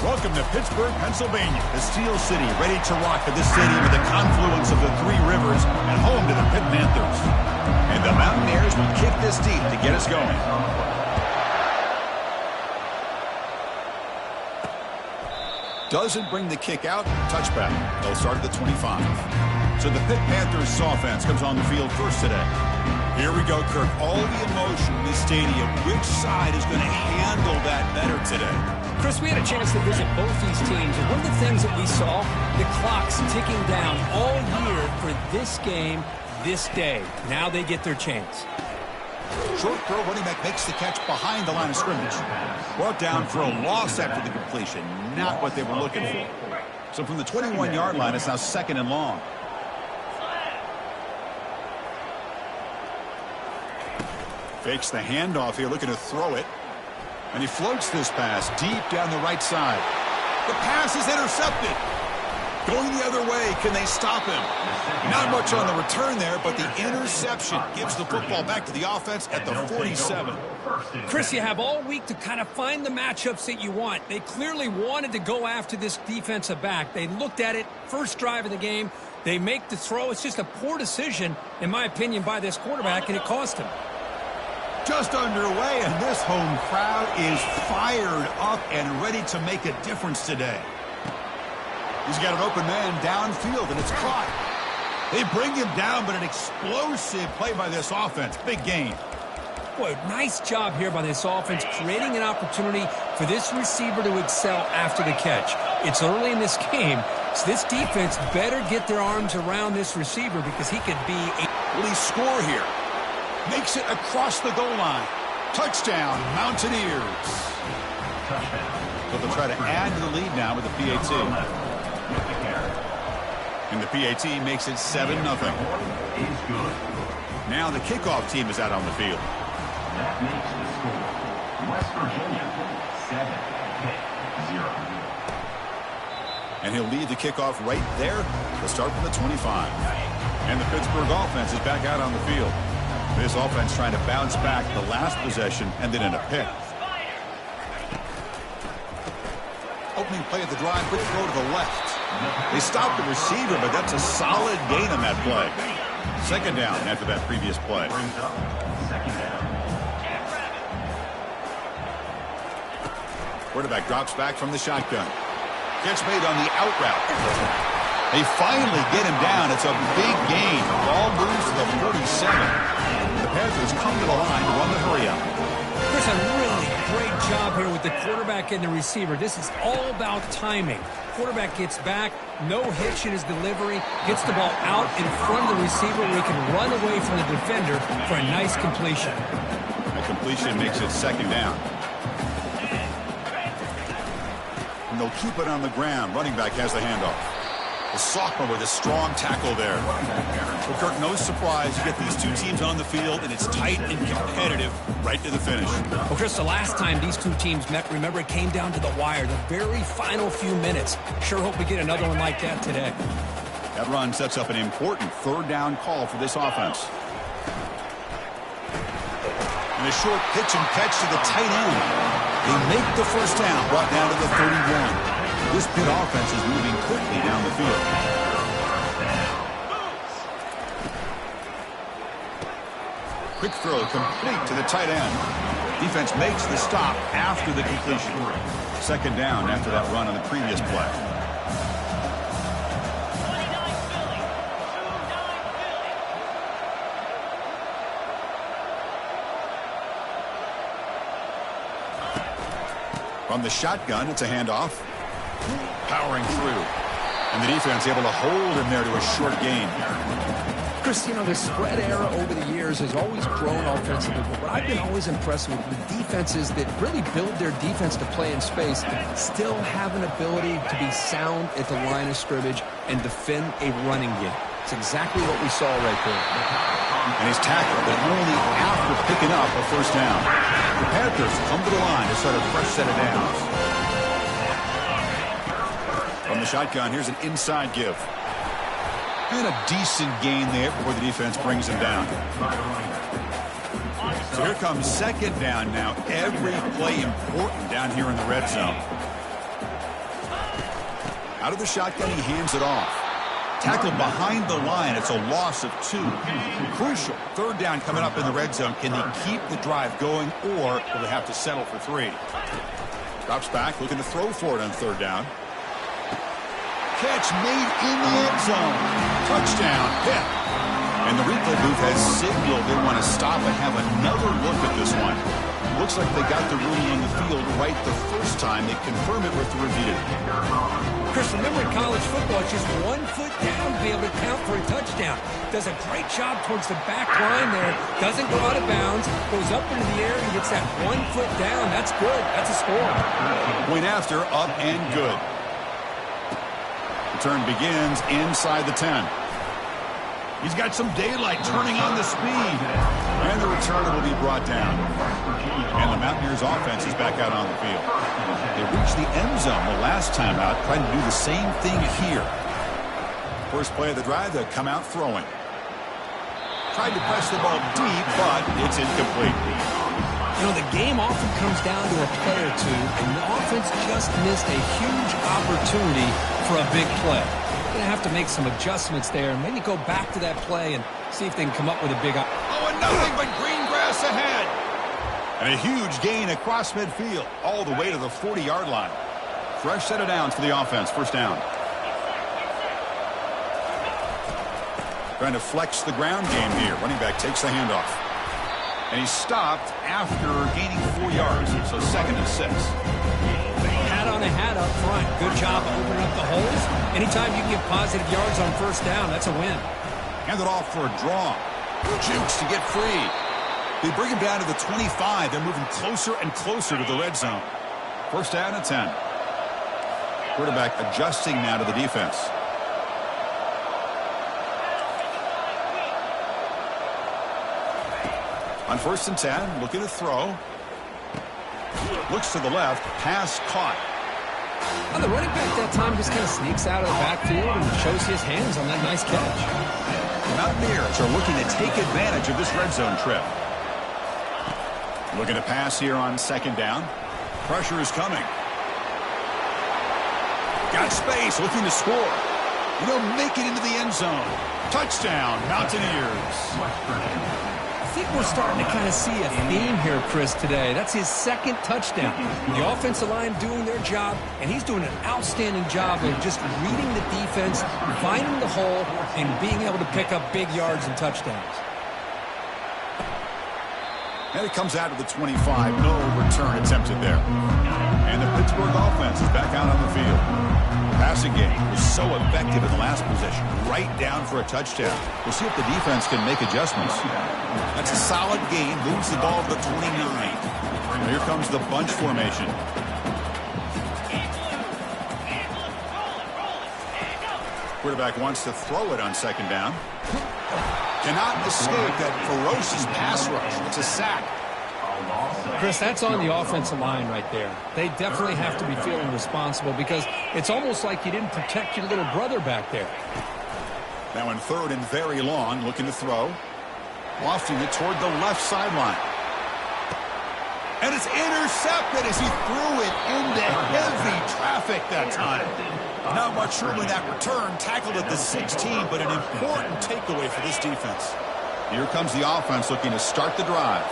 Welcome to Pittsburgh, Pennsylvania, the Steel City, ready to rock at this stadium at the confluence of the three rivers and home to the Pitt Panthers. And the Mountaineers will kick this deep to get us going. Doesn't bring the kick out. Touchback. They'll start at the 25. So the Pitt Panthers offense comes on the field first today. Here we go, Kirk. All the emotion in this stadium. Which side is going to handle that better today? Chris, we had a chance to visit both these teams, and one of the things that we saw, the clock's ticking down all year for this game, this day. Now they get their chance. Short throw, running back makes the catch behind the line of scrimmage. Brought down for a loss after the completion. Not what they were looking for. So from the 21-yard line, it's now 2nd and long. Fakes the handoff here, looking to throw it. And he floats this pass deep down the right side. The pass is intercepted. Going the other way, can they stop him? Not much on the return there, but the interception gives the football back to the offense at the 47. Chris, you have all week to kind of find the matchups that you want. They clearly wanted to go after this defensive back. They looked at it, first drive of the game. They make the throw. It's just a poor decision, in my opinion, by this quarterback, and it cost him. Just underway, and this home crowd is fired up and ready to make a difference today. He's got an open man downfield, and it's caught. They bring him down, but an explosive play by this offense. Big gain. Boy, nice job here by this offense, creating an opportunity for this receiver to excel after the catch. It's early in this game, so this defense better get their arms around this receiver because he could be a... Will he score here? Makes it across the goal line. Touchdown, Mountaineers. So they'll try to add to the lead now with the PAT. And the PAT makes it 7-0. Now the kickoff team is out on the field. That makes the score West Virginia 7-0. And he'll lead the kickoff right there. They'll start from the 25. And the Pittsburgh offense is back out on the field. This offense trying to bounce back the last possession and then in a pick. Opening play of the drive, quick throw to the left. They stopped the receiver, but that's a solid gain on that play. 2nd down after that previous play. Quarterback drops back from the shotgun. Catch made on the out route. They finally get him down. It's a big gain. The ball moves to the 47. The Panthers come to the line to run the hurry up. Chris, a really great job here with the quarterback and the receiver. This is all about timing. Quarterback gets back, no hitch in his delivery, gets the ball out in front of the receiver where he can run away from the defender for a nice completion. The completion makes it 2nd down. And they'll keep it on the ground. Running back has the handoff. The sophomore with a strong tackle there. Well, Kirk, no surprise. You get these two teams on the field, and it's tight and competitive right to the finish. Well, Chris, the last time these two teams met, remember, it came down to the wire, the very final few minutes. Sure hope we get another one like that today. That run sets up an important 3rd down call for this offense. And a short pitch and catch to the tight end. They make the first down, brought down to the 31. This Pitt offense is moving quickly down the field. Quick throw complete to the tight end. Defense makes the stop after the completion. 2nd down after that run on the previous play. From the shotgun, it's a handoff. Powering through. And the defense able to hold him there to a short gain. Chris, you know, the spread era over the years has always grown offensively, but what I've been always impressed with defenses that really build their defense to play in space still have an ability to be sound at the line of scrimmage and defend a running game. It's exactly what we saw right there. And he's tackled, but only after picking up a 1st down. The Panthers come to the line to start a fresh set of downs. From the shotgun, here's an inside give. And a decent gain there before the defense brings him down. So here comes 2nd down now. Every play important down here in the red zone. Out of the shotgun, he hands it off. Tackled behind the line. It's a loss of 2. Crucial. Third down coming up in the red zone. Can they keep the drive going, or will they have to settle for 3? Drops back, looking to throw for it on third down. Catch made in the end zone. Touchdown, Pitt. And the replay booth has signaled they want to stop and have another look at this one. Looks like they got the ruling on the field right the first time. They confirm it with the review. Chris, remember in college football, it's just 1 foot down to be able to count for a touchdown. Does a great job towards the back line there. Doesn't go out of bounds. Goes up into the air and gets that 1 foot down. That's good. That's a score. Point after, up and good. Return begins inside the 10. He's got some daylight turning on the speed. And the returner will be brought down. And the Mountaineers offense is back out on the field. They reached the end zone the last time out, trying to do the same thing here. First play of the drive, they'll come out throwing. Tried to press the ball deep, but it's incomplete. You know, the game often comes down to a play or two, and the offense just missed a huge opportunity for a big play. Going to have to make some adjustments there and maybe go back to that play and see if they can come up with a big... Oh, and nothing but green grass ahead. And a huge gain across midfield, all the way to the 40-yard line. Fresh set of downs for the offense, first down. Trying to flex the ground game here. Running back takes the handoff. And he's stopped after gaining 4 yards, so 2nd and 6. Hat on a hat up front. Good job of opening up the holes. Anytime you can get positive yards on first down, that's a win. Hand it off for a draw. Jukes to get free. They bring him down to the 25. They're moving closer and closer to the red zone. First down and 10. Quarterback adjusting now to the defense. On 1st and 10, looking to throw. Looks to the left, pass caught. Well, the running back that time just kind of sneaks out of the backfield and shows his hands on that nice catch. The Mountaineers are looking to take advantage of this red zone trip. Looking to pass here on 2nd down. Pressure is coming. Got space, looking to score. You know, make it into the end zone. Touchdown, Mountaineers. I think we're starting to kind of see a theme here, Chris, today. That's his 2nd touchdown. The offensive line doing their job, and he's doing an outstanding job of just reading the defense, finding the hole, and being able to pick up big yards and touchdowns. And it comes out to the 25. No return attempted there. And the Pittsburgh offense is back out on the field. The passing game was so effective in the last possession, right down for a touchdown. We'll see if the defense can make adjustments. That's a solid gain. Moves the ball to the 29. And here comes the bunch formation. Quarterback wants to throw it on 2nd down. Cannot escape that ferocious pass rush. It's a sack. Chris, that's on the offensive line right there. They definitely have to be feeling responsible because it's almost like you didn't protect your little brother back there. Now in 3rd and very long, looking to throw. Lofting it toward the left sideline. And it's intercepted as he threw it into heavy traffic that time. Not much room in that return. Tackled at the 16, but an important takeaway for this defense. Here comes the offense looking to start the drive.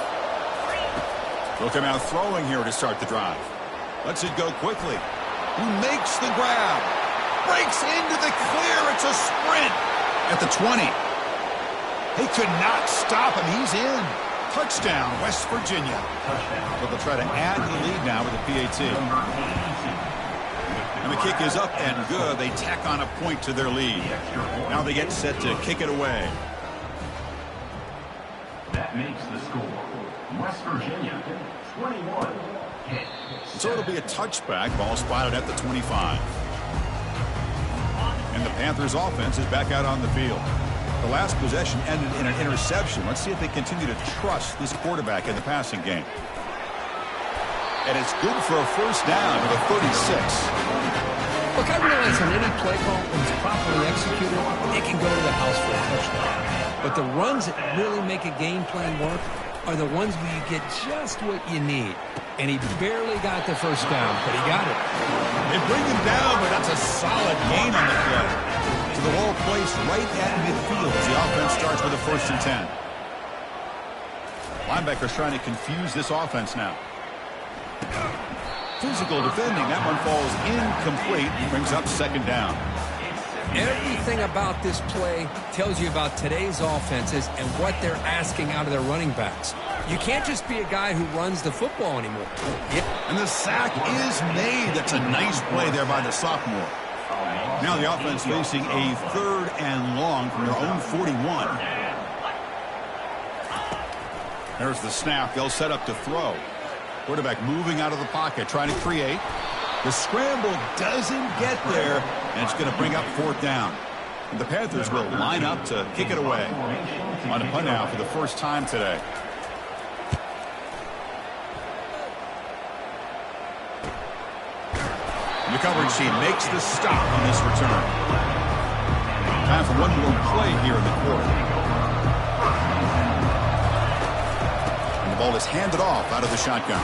They'll come out throwing here to start the drive. Lets it go quickly. Who makes the grab? Breaks into the clear. It's a sprint at the 20. They could not stop him. He's in. Touchdown, West Virginia. But they'll try to add to the lead now with a PAT. And the kick is up and good. They tack on a point to their lead. Now they get set to kick it away. That makes the score. West Virginia, 21. So it'll be a touchback. Ball spotted at the 25. And the Panthers offense is back out on the field. The last possession ended in an interception. Let's see if they continue to trust this quarterback in the passing game. And it's good for a first down at the 36. Look, I realize on any play call, when it's properly executed, it can go to the house for a touchdown. But the runs that really make a game plan work, are the ones where you get just what you need. And he barely got the first down, but he got it. They bring him down, but that's a solid gain on the play. To the ball placed right at midfield as the offense starts with a 1st and 10. Linebackers trying to confuse this offense now. Physical defending. That one falls incomplete. Brings up 2nd down. Everything about this play tells you about today's offenses and what they're asking out of their running backs. You can't just be a guy who runs the football anymore. And the sack is made. That's a nice play there by the sophomore. Now the offense facing a 3rd and long from their own 41. There's the snap. They'll set up to throw. Quarterback moving out of the pocket, trying to create. The scramble doesn't get there, and it's going to bring up 4th down. And the Panthers will line up to kick it away. On a punt now for the first time today. The coverage team makes the stop on this return. Time for one more play here in the quarter. And the ball is handed off out of the shotgun.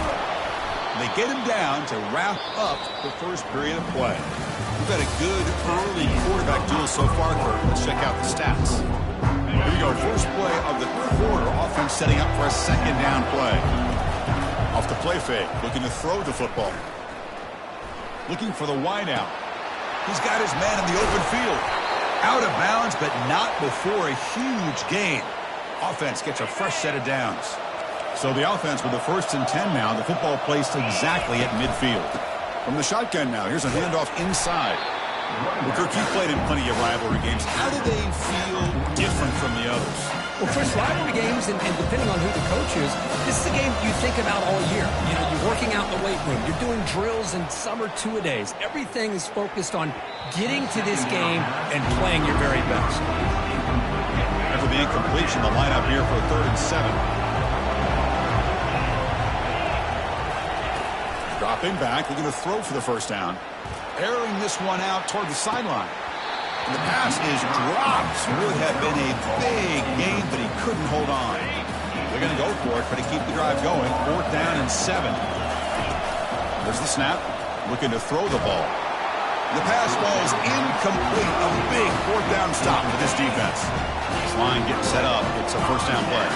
They get him down to wrap up the first period of play. We've had a good early quarterback duel so far, Kurt. Let's check out the stats. Here we go. First play of the quarter. Offense setting up for a 2nd down play. Off the play fake. Looking to throw the football. Looking for the wideout. He's got his man in the open field. Out of bounds, but not before a huge gain. Offense gets a fresh set of downs. So the offense with the 1st and 10 now. The football placed exactly at midfield. From the shotgun now, here's a handoff inside. Well, Kirk, you played in plenty of rivalry games. How do they feel different from the others? Well, first, rivalry games, and depending on who the coach is, this is a game you think about all year. You know, you're working out in the weight room. You're doing drills and summer two-a-days. Everything is focused on getting to this game and playing your very best. After the incompletion, the lineup here for a 3rd and 7. Dropping back, looking to throw for the 1st down. Airing this one out toward the sideline. And the pass is dropped. Would have been a big gain, but he couldn't hold on. They're going to go for it, try to keep the drive going. 4th down and 7. There's the snap. Looking to throw the ball. The pass falls incomplete. A big 4th down stop for this defense. This line getting set up. It's a 1st down play.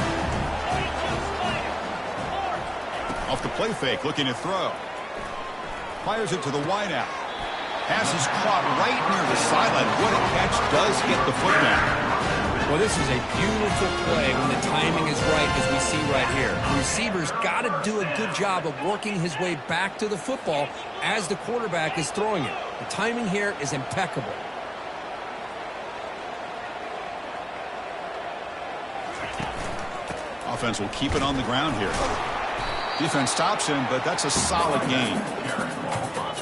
Off the play fake, looking to throw. Fires it to the wideout. Pass is caught right near the sideline. What a catch. Does get the foot down. Well, this is a beautiful play when the timing is right, as we see right here. The receiver's got to do a good job of working his way back to the football as the quarterback is throwing it. The timing here is impeccable. Offense will keep it on the ground here. Defense stops him, but that's a solid gain.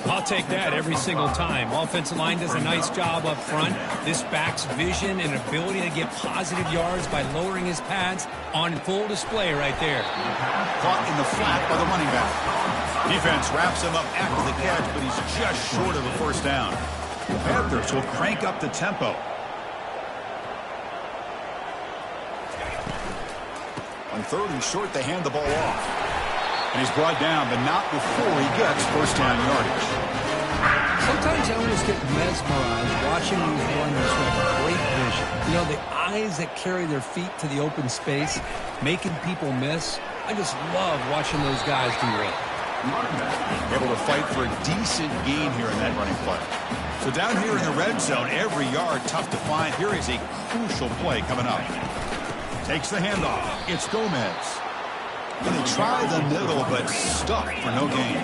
I'll take that every single time. Offensive line does a nice job up front. This back's vision and ability to get positive yards by lowering his pads on full display right there. Caught in the flat by the running back. Defense wraps him up after the catch, but he's just short of a 1st down. The Panthers will crank up the tempo. On 3rd and short, they hand the ball off. And he's brought down, but not before he gets 1st down yardage. Sometimes I almost get mesmerized watching these runners who have great vision. You know, the eyes that carry their feet to the open space, making people miss. I just love watching those guys do that. Able to fight for a decent gain here in that running play. So down here in the red zone, every yard tough to find. Here is a crucial play coming up. Takes the handoff. It's Gomez. And they try the middle, but stuck for no gain.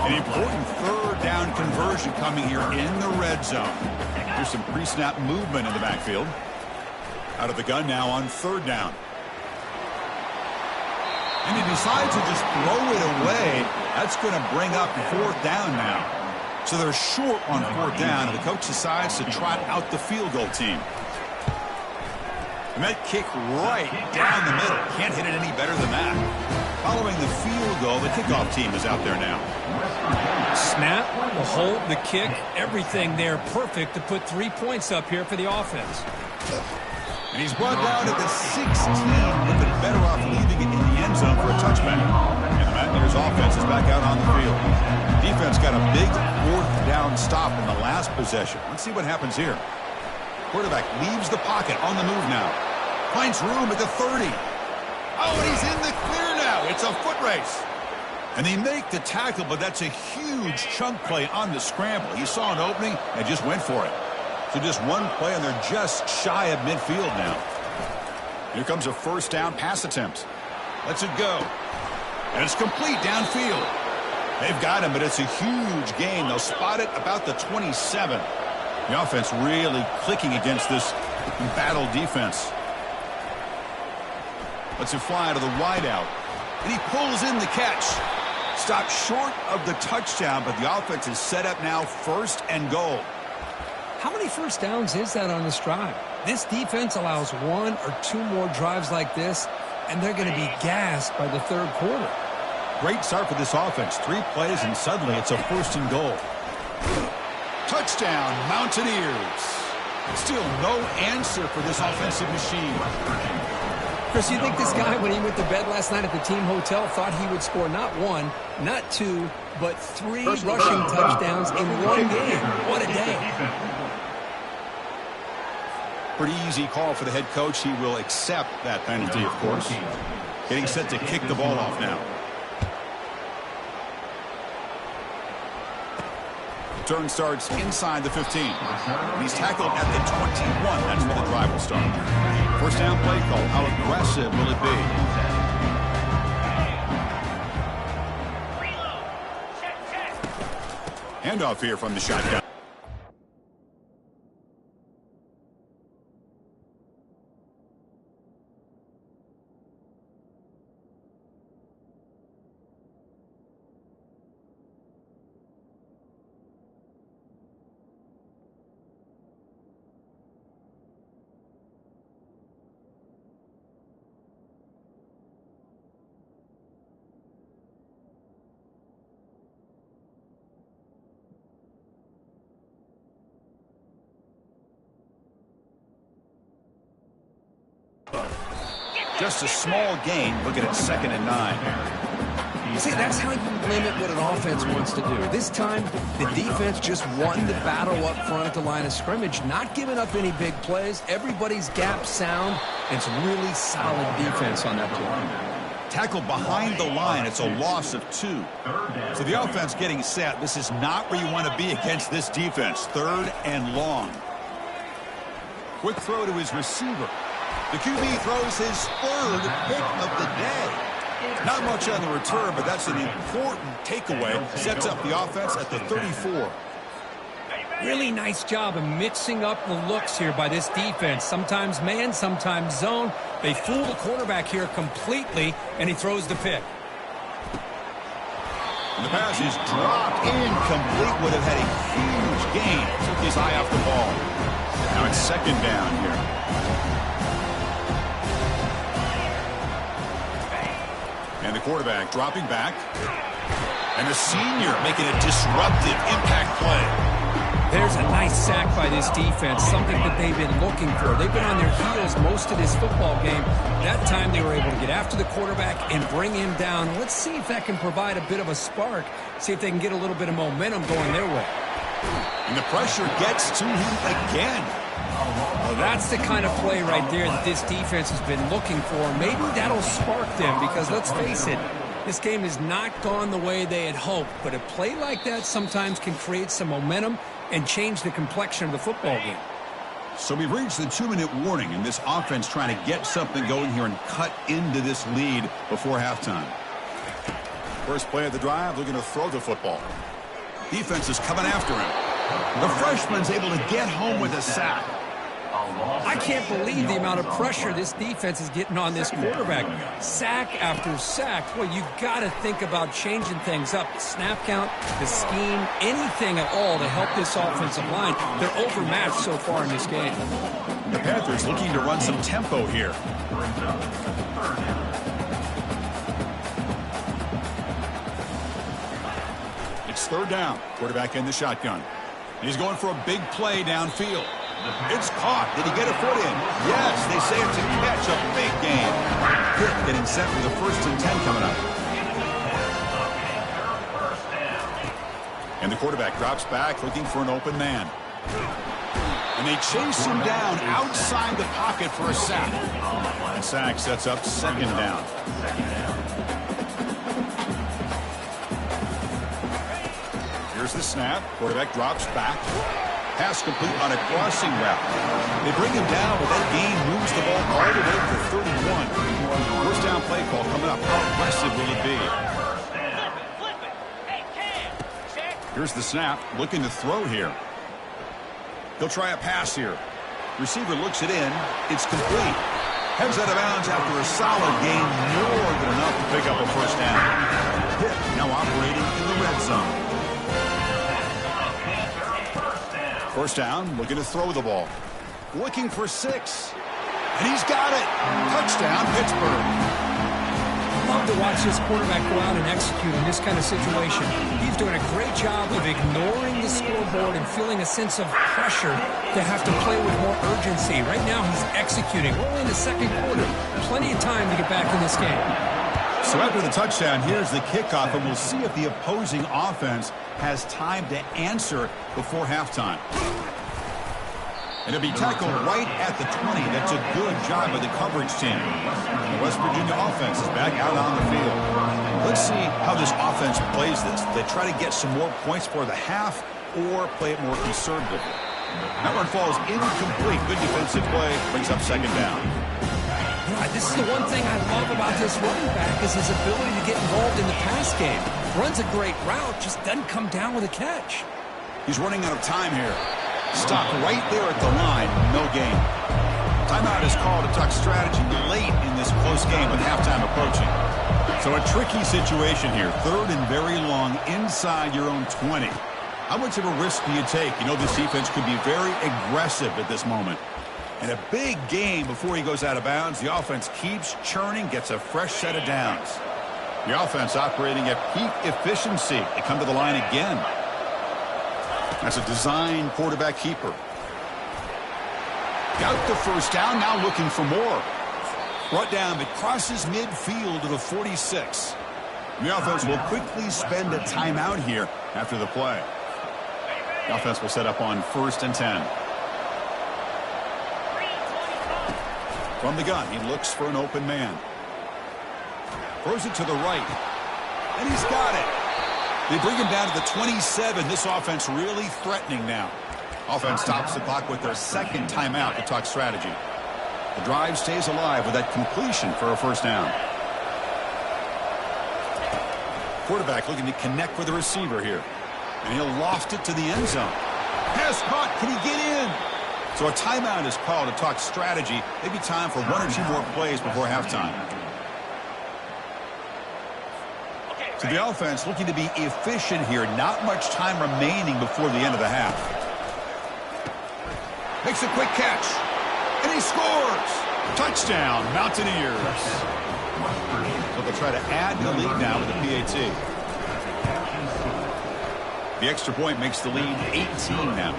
An important 3rd down conversion coming here in the red zone. There's some pre-snap movement in the backfield. Out of the gun now on 3rd down. And he decides to just throw it away. That's going to bring up 4th down now. So they're short on 4th down, and the coach decides to trot out the field goal team. And that kick right down the middle. Can't hit it any better than that. Following the field goal, the kickoff team is out there now. Snap, the hold, the kick, everything there perfect to put 3 points up here for the offense. And he's brought down at the 16, looking better off leaving it in the end zone for a touchback. And the Mountaineers offense is back out on the field. Defense got a big 4th down stop in the last possession. Let's see what happens here. Quarterback leaves the pocket on the move now. Finds room at the 30. Oh, and he's in the clear now. It's a foot race. And they make the tackle, but that's a huge chunk play on the scramble. He saw an opening and just went for it. So just one play, and they're just shy of midfield now. Here comes a 1st down pass attempt. Lets it go. And it's complete downfield. They've got him, but it's a huge gain. They'll spot it about the 27. The offense really clicking against this battle defense. Lets it fly to the wideout. And he pulls in the catch. Stopped short of the touchdown, but the offense is set up now 1st and goal. How many 1st downs is that on this drive? This defense allows 1 or 2 more drives like this, and they're going to be gassed by the 3rd quarter. Great start for this offense. 3 plays, and suddenly it's a 1st and goal. Touchdown, Mountaineers. Still no answer for this offensive machine. Chris, you think this guy, when he went to bed last night at the team hotel, thought he would score not 1, not 2, but 3 rushing touchdowns in 1 game? What a day. Pretty easy call for the head coach. He will accept that penalty, of course. Getting set to kick the ball off now. Turn starts inside the 15. He's tackled at the 21. That's where the drive will start. 1st down play call. How aggressive will it be? Handoff here from the shotgun. Just a small gain. Looking at 2nd and 9. See, that's how you limit what an offense wants to do. This time, the defense just won the battle up front at the line of scrimmage, not giving up any big plays. Everybody's gap sound, and it's really solid defense on that play. Tackled behind the line. It's a loss of 2. So the offense getting set. This is not where you want to be against this defense. 3rd and long. Quick throw to his receiver. The QB throws his 3rd pick of the day. Not much on the return, but that's an important takeaway. Sets up the offense at the 34. Really nice job of mixing up the looks here by this defense. Sometimes man, sometimes zone. They fool the quarterback here completely, and he throws the pick. And the pass is dropped incomplete. Would have had a huge gain. Took his eye off the ball. Now it's 2nd down here. And the quarterback dropping back. And the senior making a disruptive impact play. There's a nice sack by this defense, something that they've been looking for. They've been on their heels most of this football game. That time they were able to get after the quarterback and bring him down. Let's see if that can provide a bit of a spark. See if they can get a little bit of momentum going their way. And the pressure gets to him again. Well, that's the kind of play right there that this defense has been looking for. Maybe that'll spark them because, let's face it, this game has not gone the way they had hoped. But a play like that sometimes can create some momentum and change the complexion of the football game. So we've reached the 2-minute warning, and this offense trying to get something going here and cut into this lead before halftime. First play of the drive, looking to throw the football. Defense is coming after him. The freshman's able to get home with a sack. I can't believe the amount of pressure this defense is getting on this quarterback. Sack after sack. Well, you got to think about changing things up. The snap count, the scheme, anything at all to help this offensive line. They're overmatched so far in this game. The Panthers looking to run some tempo here. It's third down. Quarterback in the shotgun. He's going for a big play downfield. It's caught. Did he get a foot in? Yes, they say it's a catch. A big game. Pitt getting set for the 1st and 10 coming up. And the quarterback drops back looking for an open man. And they chase him down outside the pocket for a sack. And sack sets up 2nd down. Here's the snap. Quarterback drops back. Pass complete on a crossing route. They bring him down, but that gain moves the ball all the way to 31. First down play call coming up. How aggressive will it be? Here's the snap. Looking to throw here. He'll try a pass here. Receiver looks it in. It's complete. Heads out of bounds after a solid gain. More than enough to pick up a 1st down. Pitt now operating in the red zone. 1st down, looking to throw the ball. Looking for 6. And he's got it. Touchdown, Pittsburgh. Love to watch this quarterback go out and execute in this kind of situation. He's doing a great job of ignoring the scoreboard and feeling a sense of pressure to have to play with more urgency. Right now, he's executing. We're only in the 2nd quarter. Plenty of time to get back in this game. So after the touchdown, here's the kickoff, and we'll see if the opposing offense has time to answer before halftime. And it'll be tackled right at the 20. That's a good job by the coverage team. The West Virginia offense is back out on the field. Let's see how this offense plays this. They try to get some more points for the half or play it more conservatively. That one falls incomplete. Good defensive play. Brings up 2nd down. This is the one thing I love about this running back is his ability to get involved in the pass game. Runs a great route, just doesn't come down with a catch. He's running out of time here. Stopped right there at the line. No gain. Timeout is called to talk strategy late in this close game with halftime approaching. So a tricky situation here. 3rd and very long inside your own 20. How much of a risk do you take? You know this defense could be very aggressive at this moment. And a big game before he goes out of bounds. The offense keeps churning, gets a fresh set of downs. The offense operating at peak efficiency. They come to the line again. That's a design quarterback keeper. Got the 1st down, now looking for more. Brought down, but crosses midfield to the 46. The offense will quickly spend a timeout here after the play. The offense will set up on 1st and 10. From the gun, he looks for an open man. Throws it to the right. And he's got it. They bring him down to the 27. This offense really threatening now. Offense stops the clock with their 2nd timeout to talk strategy. The drive stays alive with that completion for a 1st down. Quarterback looking to connect with the receiver here. And he'll loft it to the end zone. Pass caught. Can he get in? So a timeout is called to talk strategy. Maybe time for 1 or 2 more plays before halftime. So the offense looking to be efficient here. Not much time remaining before the end of the half. Makes a quick catch. And he scores. Touchdown, Mountaineers. So they'll try to add to the lead now with the PAT. The extra point makes the lead 18 now.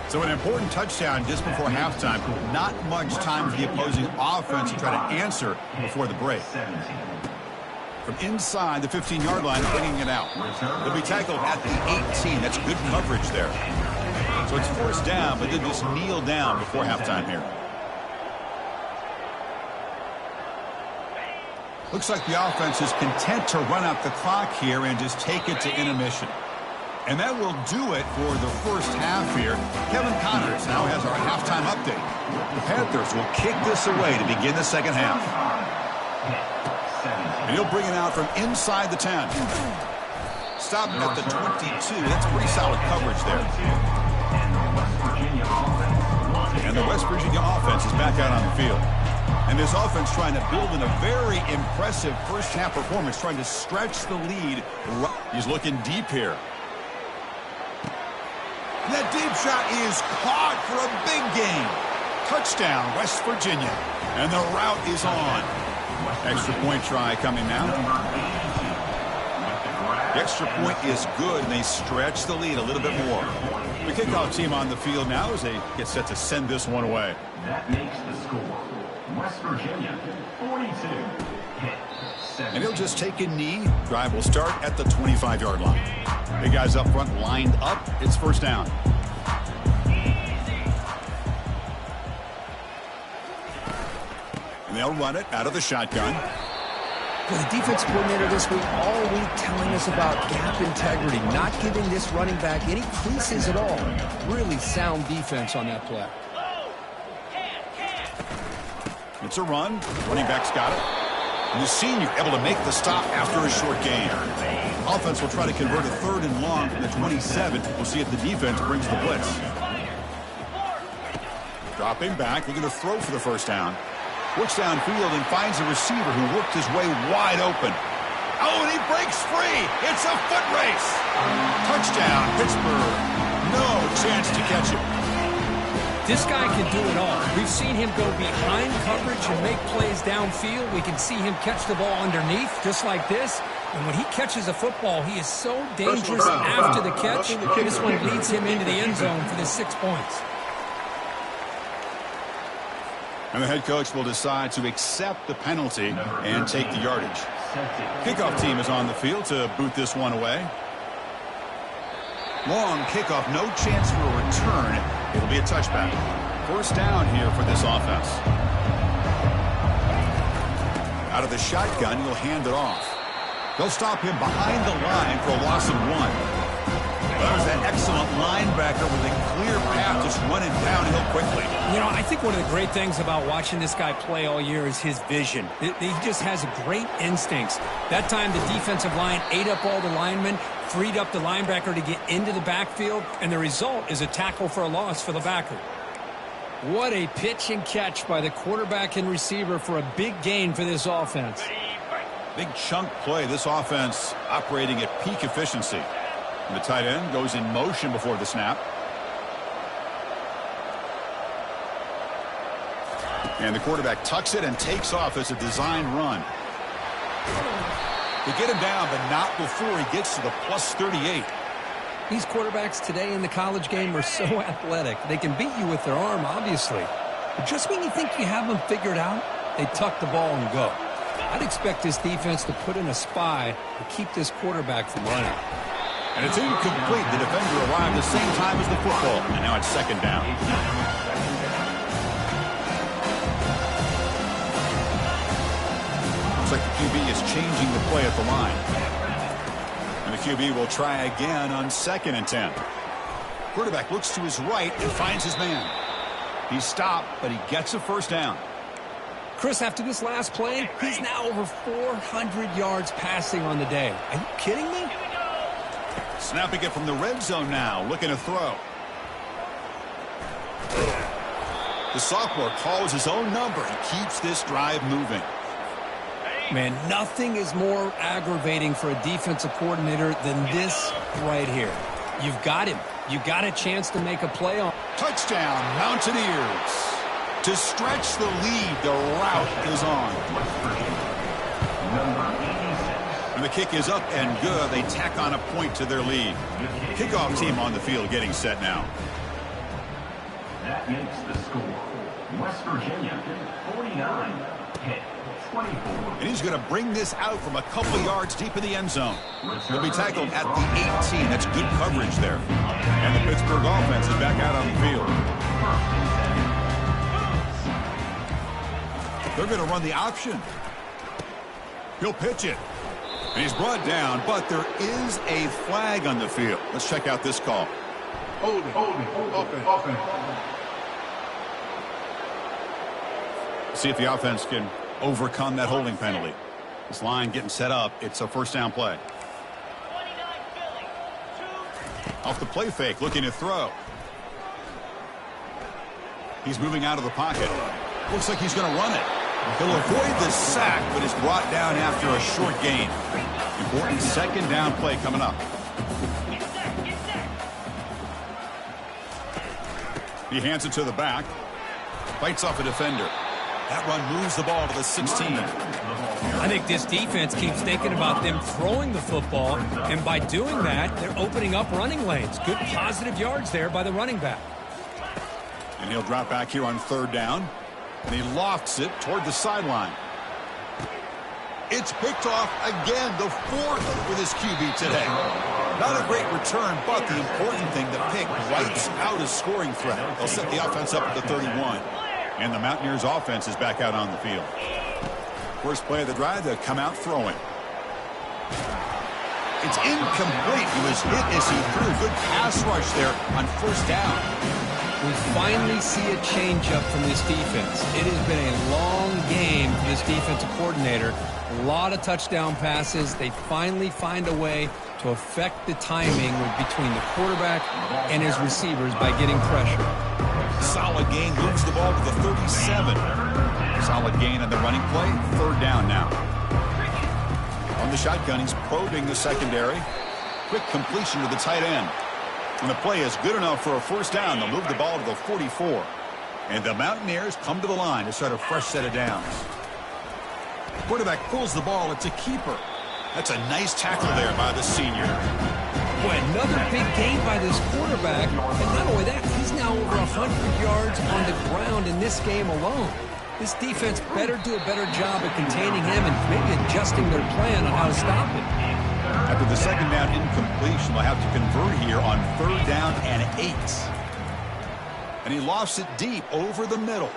So an important touchdown just before halftime. Not much time for the opposing offense to try to answer before the break. From inside the 15-yard line, bringing it out. They'll be tackled at the 18. That's good coverage there. So it's 1st down, but they'll just kneel down before halftime here. Looks like the offense is content to run out the clock here and just take it to intermission. And that will do it for the 1st half here. Kevin Connors now has our halftime update. The Panthers will kick this away to begin the 2nd half. And he'll bring it out from inside the 10. Stop at the 22. That's pretty solid coverage there. the West Virginia offense is back out on the field. And this offense trying to build in a very impressive first-half performance, trying to stretch the lead. He's looking deep here. That deep shot is caught for a big gain. Touchdown, West Virginia. And the route is on. Extra point try coming now. The extra point is good, and they stretch the lead a little bit more. The kickoff team on the field now as they get set to send this one away. That makes the score. West Virginia, 42. Pitt, 7. And he'll just take a knee. Drive will start at the 25-yard line. Big guys up front lined up. It's first down. And they'll run it out of the shotgun. Well, the defense coordinator this week all week telling us about gap integrity, not giving this running back any creases at all. Really sound defense on that play. It's a run. Running back's got it. And the senior able to make the stop after a short gain. Offense will try to convert a 3rd and long from the 27. We'll see if the defense brings the blitz. Dropping back, looking to throw for the first down. Looks downfield and finds a receiver who worked his way wide open. Oh, and he breaks free. It's a foot race. Touchdown, Pittsburgh. No chance to catch him. This guy can do it all. We've seen him go behind coverage and make plays downfield. We can see him catch the ball underneath, just like this. And when he catches a football, he is so dangerous after the catch. This one leads him into the end zone for the 6 points. And the head coach will decide to accept the penalty and take the yardage. Kickoff team is on the field to boot this one away. Long kickoff, no chance for a return. It'll be a touchback. First down here for this offense. Out of the shotgun, he'll hand it off. They'll stop him behind the line for a loss of 1. There's that excellent linebacker with a clear path just running downhill quickly. You know, I think one of the great things about watching this guy play all year is his vision. He just has great instincts. That time the defensive line ate up all the linemen, freed up the linebacker to get into the backfield, and the result is a tackle for a loss for the backer. What a pitch and catch by the quarterback and receiver for a big gain for this offense. Big chunk play. This offense operating at peak efficiency. And the tight end goes in motion before the snap. And the quarterback tucks it and takes off as a design run. They get him down, but not before he gets to the plus 38. These quarterbacks today in the college game are so athletic. They can beat you with their arm, obviously. But just when you think you have them figured out, they tuck the ball and go. I'd expect this defense to put in a spy to keep this quarterback from running. And it's incomplete. The defender arrived the same time as the football. And now it's second down. Looks like the QB is changing the play at the line. And the QB will try again on 2nd and 10. Quarterback looks to his right and finds his man. He's stopped, but he gets a first down. Chris, after this last play, he's now over 400 yards passing on the day. Are you kidding me? Snapping it from the red zone now, looking to throw. The sophomore calls his own number and keeps this drive moving. Man, nothing is more aggravating for a defensive coordinator than this right here. You've got him. You got a chance to make a play on. Touchdown, Mountaineers. To stretch the lead, the route is on. And the kick is up and good. They tack on a point to their lead. Kickoff team on the field getting set now. That makes the score. West Virginia, 49. Pitt, 24. And he's going to bring this out from a couple of yards deep in the end zone. He'll be tackled at the 18. That's good coverage there. And the Pittsburgh offense is back out on the field. They're going to run the option. He'll pitch it. And he's brought down, but there is a flag on the field. Let's check out this call. Holding. See if the offense can overcome that holding penalty. This line getting set up. It's a first down play. Off the play fake, looking to throw. He's moving out of the pocket. Looks like he's going to run it. He'll avoid the sack, but is brought down after a short gain. Important second down play coming up. He hands it to the back. Fights off a defender. That run moves the ball to the 16. I think this defense keeps thinking about them throwing the football, and by doing that, they're opening up running lanes. Good positive yards there by the running back. And he'll drop back here on third down. And he lofts it toward the sideline. It's picked off again, the fourth for this QB today. Not a great return, but the important thing, the pick wipes out a scoring threat. They'll set the offense up at the 31. And the Mountaineers offense is back out on the field. First play of the drive, they'll come out throwing. It's incomplete. He was hit as he threw. Good pass rush there on first down. We finally see a changeup from this defense. It has been a long game for this defensive coordinator. A lot of touchdown passes. They finally find a way to affect the timing between the quarterback and his receivers by getting pressure. Solid gain, moves the ball to the 37. Solid gain on the running play. Third down now. On the shotgun, he's probing the secondary. Quick completion to the tight end. And the play is good enough for a first down. They'll move the ball to the 44. And the Mountaineers come to the line to start a fresh set of downs. Quarterback pulls the ball. It's a keeper. That's a nice tackle there by the senior. Boy, another big gain by this quarterback. And not only that, he's now over 100 yards on the ground in this game alone. This defense better do a better job of containing him and maybe adjusting their plan on how to stop him. After the second down incompletion, they'll have to convert here on third down and 8. And he lofts it deep over the middle.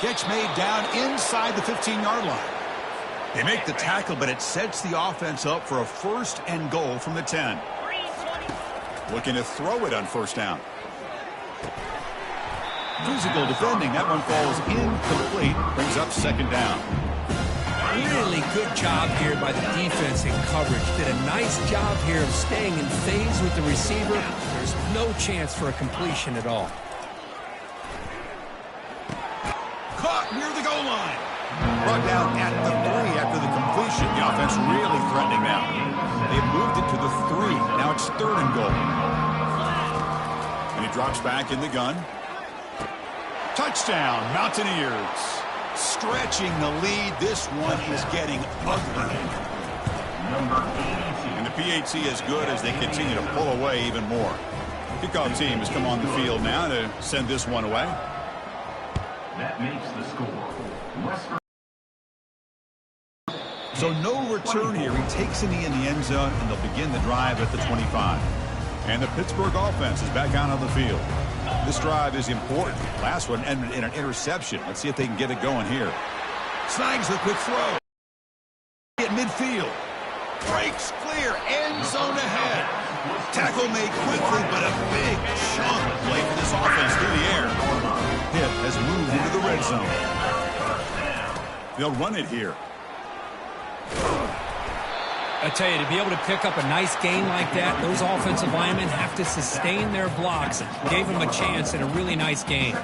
Catch made down inside the 15-yard line. They make the tackle, but it sets the offense up for a first and goal from the 10. Looking to throw it on first down. Physical defending. That one falls incomplete. Brings up second down. Really good job here by the defense in coverage. Did a nice job here of staying in phase with the receiver. There's no chance for a completion at all. Caught near the goal line. Brought down at the 3 after the completion. The offense really threatening now. They've moved it to the 3. Now it's third and goal. And he drops back in the gun. Touchdown, Mountaineers. Stretching the lead. This one is getting ugly. And the PAT is good as they continue to pull away even more. Kickoff team has come on the field now to send this one away. That makes the score. So no return here. He takes in the end zone, and they'll begin the drive at the 25. And the Pittsburgh offense is back out on the field. This drive is important. Last one ended in an interception. Let's see if they can get it going here. Snags the quick throw. At midfield. Breaks clear. End zone ahead. Tackle made quickly, but a big chunk play for this offense through the air. Pitt has moved into the red zone. They'll run it here. I tell you, to be able to pick up a nice gain like that, those offensive linemen have to sustain their blocks. Gave them a chance and a really nice gain.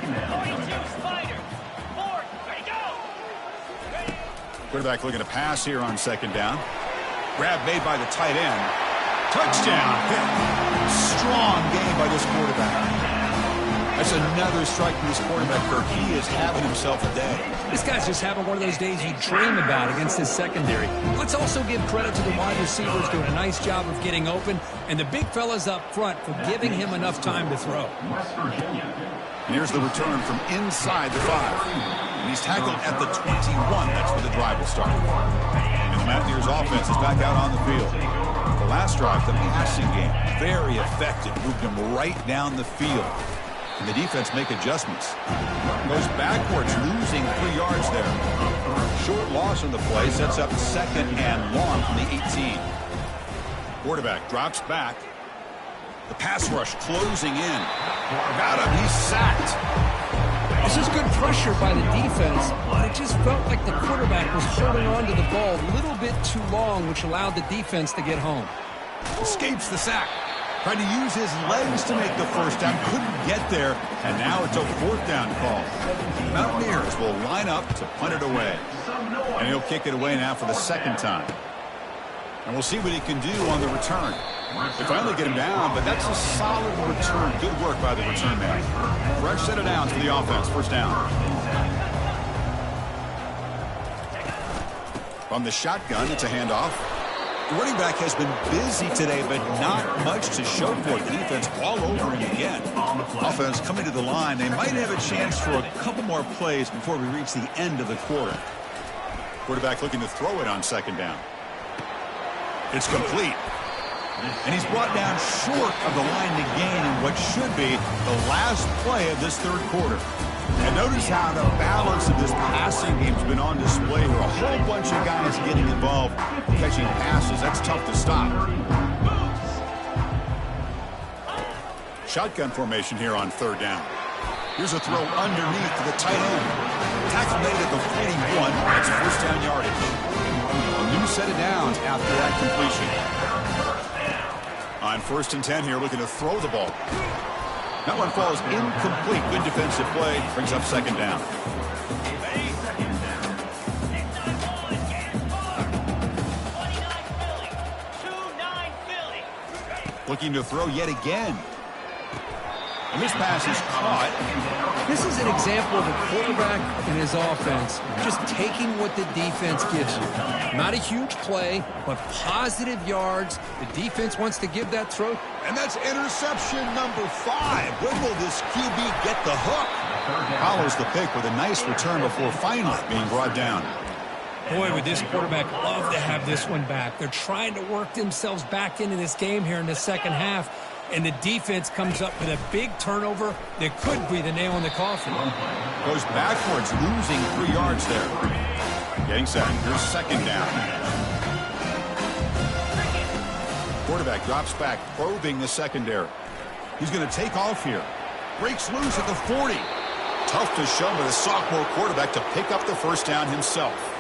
Quarterback looking to pass here on second down. Grab made by the tight end. Touchdown. Strong game by this quarterback. That's another strike from this quarterback, Kirk. He is having himself a day. This guy's just having one of those days you dream about against his secondary. Let's also give credit to the wide receivers doing a nice job of getting open, and the big fellas up front for giving him enough time to throw. And here's the return from inside the 5. And he's tackled at the 21. That's where the drive will start. And the Mountaineers offense is back out on the field. The last drive, the passing game, very effective. Moved him right down the field. And the defense make adjustments. Goes backwards, losing 3 yards there. Short loss on the play, sets up second and long from the 18. Quarterback drops back. The pass rush closing in. Got him, he's sacked. This is good pressure by the defense, but it just felt like the quarterback was holding on to the ball a little bit too long, which allowed the defense to get home. Escapes the sack. Tried to use his legs to make the first down. Couldn't get there. And now it's a 4th down call. The Mountaineers will line up to punt it away. And he'll kick it away now for the 2nd time. And we'll see what he can do on the return. They finally get him down, but that's a solid return. Good work by the return man. Fresh set of downs for the offense. 1st down. From the shotgun, it's a handoff. The running back has been busy today, but not much to show for it. The defense all over him again. Offense coming to the line. They might have a chance for a couple more plays before we reach the end of the quarter. Quarterback looking to throw it on 2nd down. It's complete. And he's brought down short of the line to gain in what should be the last play of this 3rd quarter. And notice how the balance of this passing game has been on display here. A whole bunch of guys getting involved, catching passes. That's tough to stop. Shotgun formation here on 3rd down. Here's a throw underneath to the tight end. Tackle made at the 41. That's 1st down yardage. A new set of downs after that completion. On 1st and 10 here, looking to throw the ball. That one falls incomplete. Good defensive play. Brings up 2nd down. Looking to throw yet again. And this pass is caught. This is an example of a quarterback and his offense just taking what the defense gives you. Not a huge play, but positive yards. The defense wants to give that throw. And that's interception number 5. When will this QB get the hook? Follows the pick with a nice return before finally being brought down. Boy, would this quarterback love to have this one back. They're trying to work themselves back into this game here in the 2nd half. And the defense comes up with a big turnover that could be the nail in the coffin. Goes backwards, losing 3 yards there. Getting set. Here's 2nd down. Quarterback drops back, probing the secondary. He's going to take off here. Breaks loose at the 40. Tough to show with a sophomore quarterback to pick up the 1st down himself.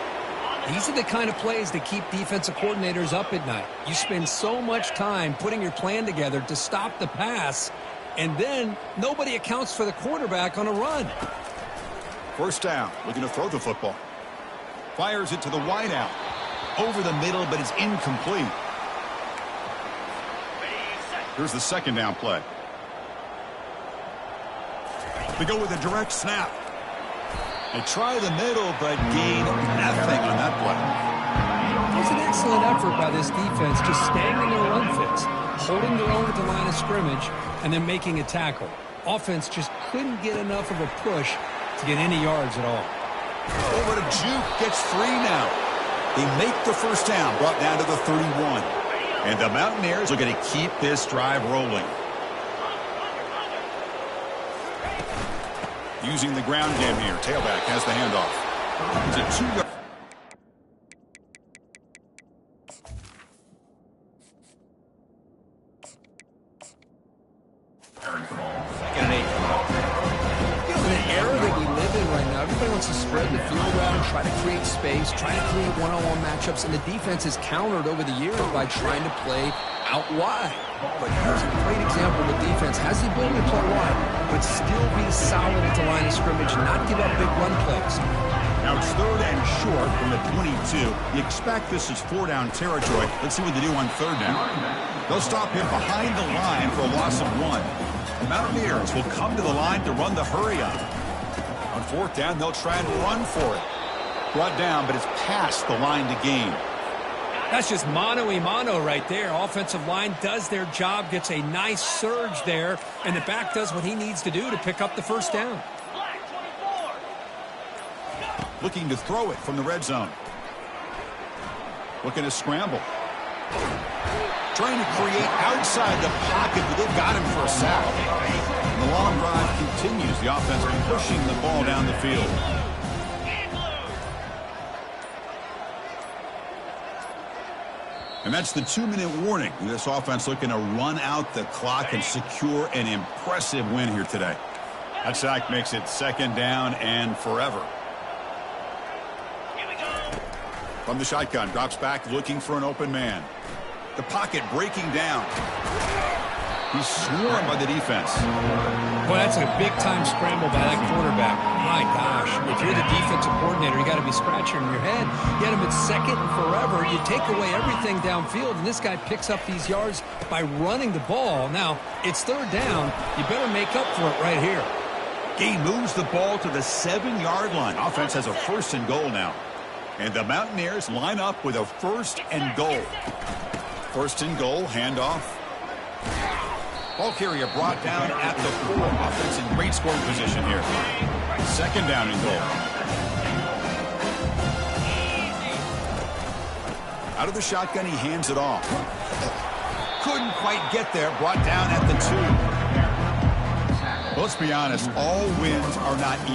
These are the kind of plays that keep defensive coordinators up at night. You spend so much time putting your plan together to stop the pass, and then nobody accounts for the quarterback on a run. 1st down, looking to throw the football. Fires it to the wideout. Over the middle, but it's incomplete. Here's the 2nd down play. They go with a direct snap. They try the middle, but gain nothing on that play. It was an excellent effort by this defense, just staying in their run fits, holding their own at the line of scrimmage, and then making a tackle. Offense just couldn't get enough of a push to get any yards at all. Oh, what a juke. Gets 3 now. They make the 1st down, brought down to the 31. And the Mountaineers are going to keep this drive rolling. Using the ground game here. Tailback has the handoff. It's a 2-yard. In an era that we live in right now, everybody wants to spread the field around, try to create space, try to create one-on-one matchups, and the defense has countered over the years by trying to play out wide. But here's a great example of the defense has the ability to play wide, but still be solid at the line of scrimmage, not give up big run plays. Now it's 3rd and short from the 22. You expect this is 4-down territory. Let's see what they do on 3rd down. They'll stop him behind the line for a loss of 1. The Mountaineers will come to the line to run the hurry up. On 4th down, they'll try and run for it. Brought down, but it's past the line to gain. That's just mano-a-mano right there. Offensive line does their job, gets a nice surge there, and the back does what he needs to do to pick up the 1st down. Looking to throw it from the red zone. Looking to scramble. Trying to create outside the pocket, but they've got him for a sack. And the long drive continues. The offense pushing the ball down the field. And that's the 2-minute warning. This offense looking to run out the clock and secure an impressive win here today. That sack makes it 2nd down and forever. From the shotgun, drops back looking for an open man. The pocket breaking down. He's swarmed by the defense. Boy, that's a big-time scramble by that quarterback. My gosh, if you're the defensive coordinator, you got to be scratching your head. You had him at second and forever. You take away everything downfield, and this guy picks up these yards by running the ball. Now, it's third down. You better make up for it right here. He moves the ball to the 7-yard line. Offense has a first and goal now. And the Mountaineers line up with a first and goal. First and goal, handoff. Ball carrier brought down at the 4. Offense in great scoring position here. Second down and goal. Out of the shotgun, he hands it off. Couldn't quite get there. Brought down at the 2. Let's be honest, all wins are not easy.